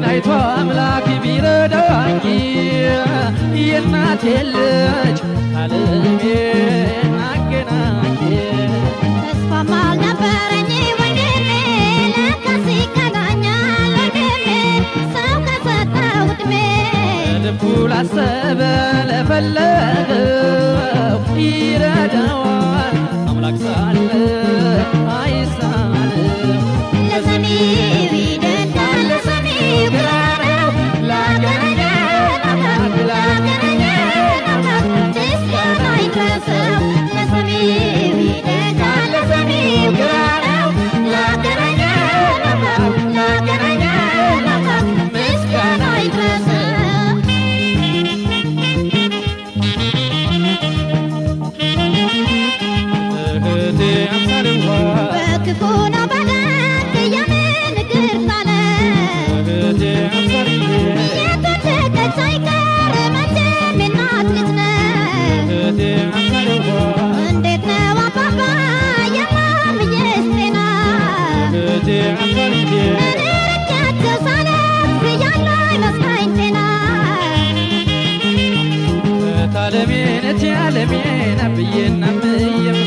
አይቶ አምላክ ቢረዳኝ የእናቴ ልጅ ዓለሜ አገናኝ ተስፋም አልነበረኝ ወንድሜ ለካስ ይከዳኛል ወንድሜ ሰው ከሰጠው ዕድሜ ልቡ ላሰበ ለፈለገው ይረዳዋል አምላክ ሳለ አይሳነው ለሰሚው ይደንቃል ለሰሚው ግራ ነው ላገናኘን አምላክ ምስጋና ይድረሰው ለሰሚው ይደንቃል ለሰሚው ግራ ነው ላገናኘን አምላክ ምስጋና ይድረሰው እህቴ አምሳልዋ በክፉ ነው በደግ የምን ግርታለ እህቴ አምሳልዬ የተወደደች አይቀር መቼም እናት ልጅ ነህ እህቴ አምሳልዋ እንዴት ነው አባባ የማምዬስ ጤና እህቴ አምሳልዬ እርቄያቸው ሳለፍ ያለ አይመስለኝ ጤና እህታለሜን እህታለሜን አብዬና እምዬም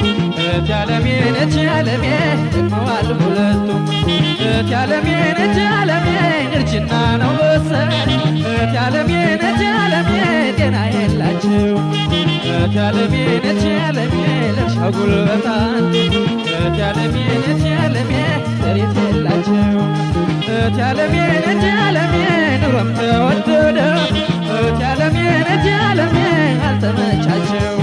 እህታለሜን እህታለሜን ደግመዋል ሁለቱም እህታለሜን እህታለሜን እርጅና ነው መሰል እህታለሜን እህታለሜን ጤና የላቸው እህታለሜን እህታለሜን ለእርሻው ጉልበት አንቱ እህታለሜን እህታለሜን ጥሪት የላቸው እህታለሜን እህታለሜን ኑሮም ተወደደ እህታለሜን እህታለሜን አልተመቻቸው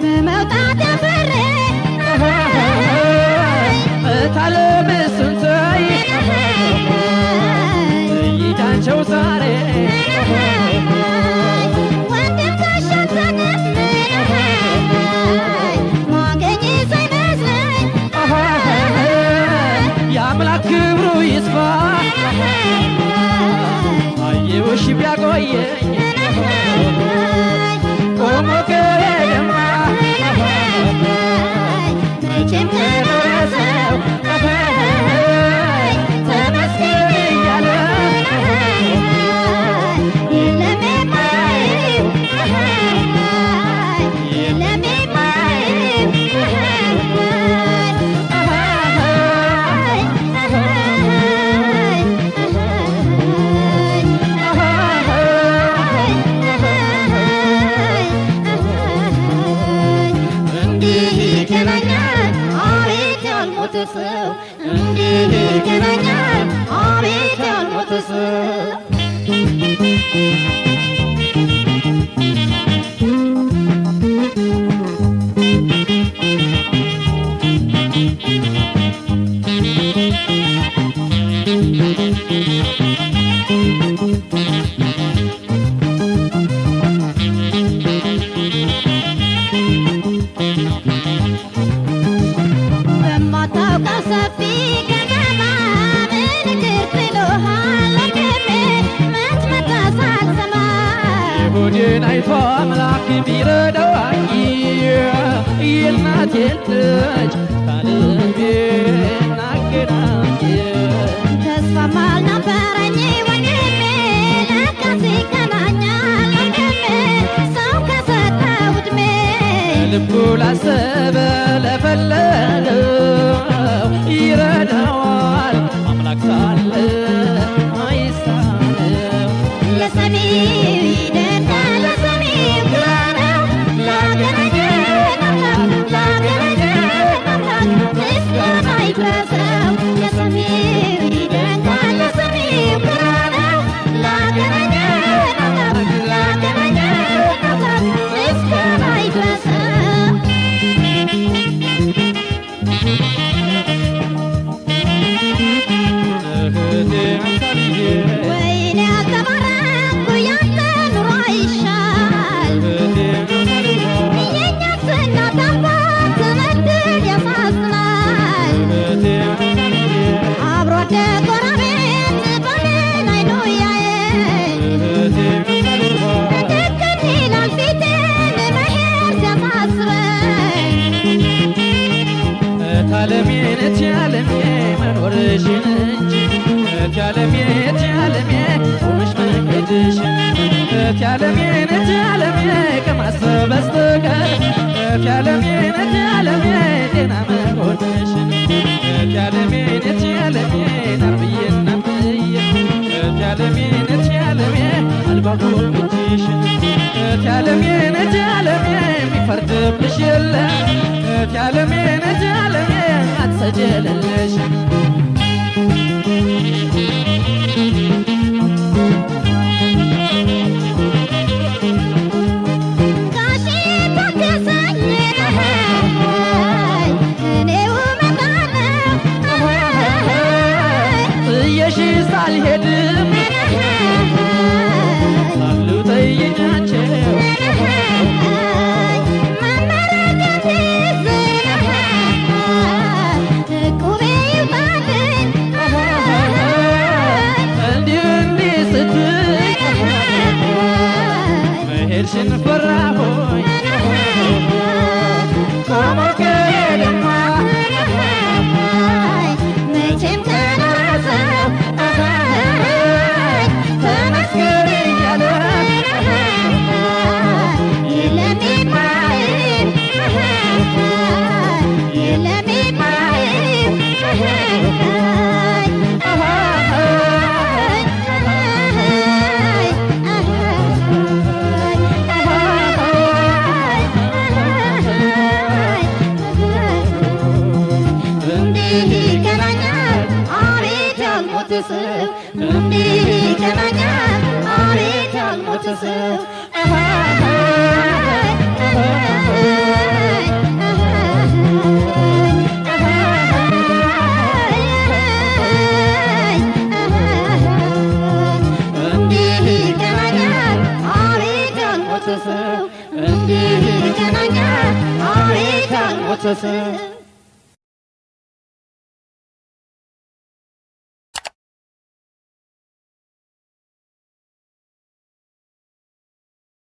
በመውጣት ያፈሬ እህታለም ስንታይ እይታቸው ዛሬ ወንድም ካሻተንም ማገኝ ሳይመስለኝ የአምላክ ክብሩ ይስፋ አየውሽ ቢያቆየኝ ቆሞ ከሄደማ መቼም ከኖረሰው ተመስገን እያለ የለም የማየው የለም የማየው እንዲህ ይገናኛል አቤት ያልሞተ ሰው እንዲህ ይገናኛል አቤት ያልሞተ ሰው በማታውቀው ሰፊ ከተማ ምን እግር ጥሎሃል ወንድሜ መች መጣህ ሳልሰማ የሆዴን አይቶ አምላክ ቢረዳኝ የእናቴን ልጅ ከልቤን አገናኝ ተስፋም አልነበረኝ ወንድሜ ለካስ ይገናኛል ወንድሜ ሰው ከሰጠው ዕድሜ ልቡ ላሰበ ለፈለገው ይረዳዋል አምላክ ሳለ አይሳነው ለሰሚው ይደንቃል ለሰሚው ግራ ነው ላገናኘን አምላክ ምስጋና ይድረሰው ለሰሚው ይደንቃል ፍቅርሽን እንጂ እትያለሜ እትያለሜ ቆመሽ መንገድሽን እትያለሜ እትያለሜ ከማሰብ በስተቀር እትያለሜ እትያለሜ ጤና መሆንሽን እትያለሜ እትያለሜ ናፍዬ ናፍዬ እትያለሜ እትያለሜ አልባጎ እጅሽን እትያለሜ እትያለሜ የሚፈርድብሽ የለም እትያለሜ እትያለሜ አትሰጀለለሽ ሳልሄድም ሳሉ ጠይቃቸው እንዲህ እንዲህ ስትይ መሄድሽን ፈራሆኝ ከሞከሬማ መቼም እንዲህ ይገናኛል አቤት ያልሞተ ሰው እንዲህ ይገናኛል አቤት ያልሞተ ሰው እንዲህ ይገናኛል አቤት ያልሞተ ሰው